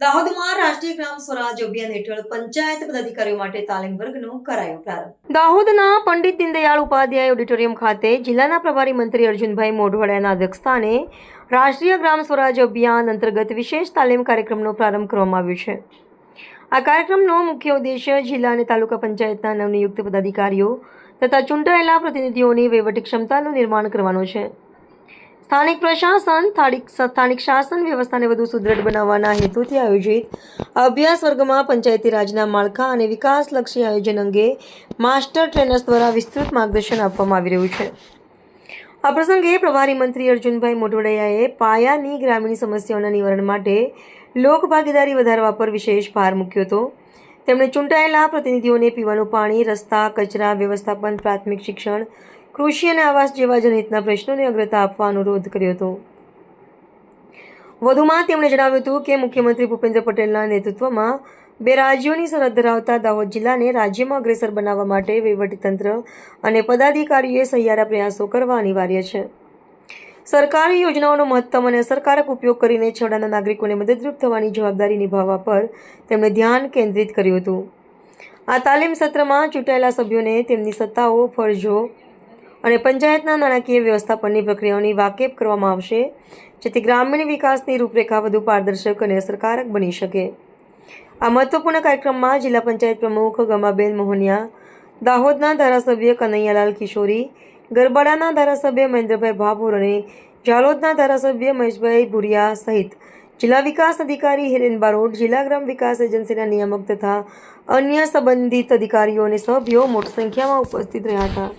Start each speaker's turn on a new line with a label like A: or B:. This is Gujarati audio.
A: દાહોદમાં રાષ્ટ્રીય ગ્રામ સ્વરાજ અભિયાન હેઠળ પંચાયત પદાધિકારીઓ માટે તાલીમ વર્ગનો કરાયો પ્રારંભ। દાહોદના પંડિત દીનદયાળ ઉપાધ્યાય ઓડિટોરિયમ ખાતે જિલ્લાના પ્રભારી મંત્રી અર્જુનભાઈ મોઢવાડિયાના અધ્યક્ષસ્થાને રાષ્ટ્રીય ગ્રામ સ્વરાજ અભિયાન અંતર્ગત વિશેષ તાલીમ કાર્યક્રમનો પ્રારંભ કરવામાં આવ્યો છે। આ કાર્યક્રમનો મુખ્ય ઉદ્દેશ્ય જિલ્લા અને તાલુકા પંચાયતના નવનિયુક્ત પદાધિકારીઓ તથા ચૂંટાયેલા પ્રતિનિધિઓની વહીવટી ક્ષમતાનું નિર્માણ કરવાનો છે। સ્થાનિક પ્રશાસન સ્થાનિક શાસન વ્યવસ્થાને વધુ સુદૃઢ બનાવવાના હેતુથી આયોજિત અભ્યાસ વર્ગમાં પંચાયતી રાજના માળખા અને વિકાસલક્ષી આયોજન અંગે માસ્ટર ટ્રેનર્સ દ્વારા વિસ્તૃત માર્ગદર્શન આપવામાં આવી રહ્યું છે। આ પ્રસંગે પ્રભારી મંત્રી અર્જુનભાઈ મોઢવાડિયાએ પાયાની ગ્રામીણ સમસ્યાઓના નિવારણ માટે લોકભાગીદારી વધારવા પર વિશેષ ભાર મૂક્યો હતો। તેમણે ચૂંટાયેલા પ્રતિનિધિઓને પીવાનું પાણી, રસ્તા, કચરા વ્યવસ્થાપન, પ્રાથમિક શિક્ષણ, કૃષિ અને આવાસ જેવા જનહિતના પ્રશ્નોને અગ્રતા આપવા અનુરોધ કર્યો હતો। વધુમાં તેમણે જણાવ્યું હતું કે મુખ્યમંત્રી ભૂપેન્દ્ર પટેલના નેતૃત્વમાં બે રાજ્યોની સરહદ ધરાવતા દાહોદ જિલ્લાને રાજ્યમાં અગ્રેસર બનાવવા માટે વહીવટીતંત્ર અને પદાધિકારીઓએ સહિયારા પ્રયાસો કરવા અનિવાર્ય છે। સરકારી યોજનાઓનો મહત્તમ અને અસરકારક ઉપયોગ કરીને છેવાડાના નાગરિકોને મદદરૂપ થવાની જવાબદારી નિભાવવા પર તેમણે ધ્યાન કેન્દ્રિત કર્યું હતું। આ તાલીમ સત્રમાં ચૂંટાયેલા સભ્યોને તેમની સત્તાઓ, ફરજો અને પંચાયતના નાણાકીય વ્યવસ્થાપનની પ્રક્રિયાઓની વાકેફ કરવામાં આવશે, જેથી ગ્રામીણ વિકાસની રૂપરેખા વધુ પારદર્શક અને અસરકારક બની શકે। આ મહત્વપૂર્ણ કાર્યક્રમમાં જિલ્લા પંચાયત પ્રમુખ ગમાબેન મોહનિયા, દાહોદના ધારાસભ્ય કનૈયાલાલ કિશોરી, ગરબાડાના ધારાસભ્ય મહેન્દ્રભાઈ ભાભોર અને ઝાલોદના ધારાસભ્ય મહેશભાઈ ભુરિયા સહિત જિલ્લા વિકાસ અધિકારી હિરેન બારોટ, જિલ્લા ગ્રામ વિકાસ એજન્સીના નિયામક તથા અન્ય સંબંધિત અધિકારીઓ અને સભ્યો મોટી સંખ્યામાં ઉપસ્થિત રહ્યા હતા।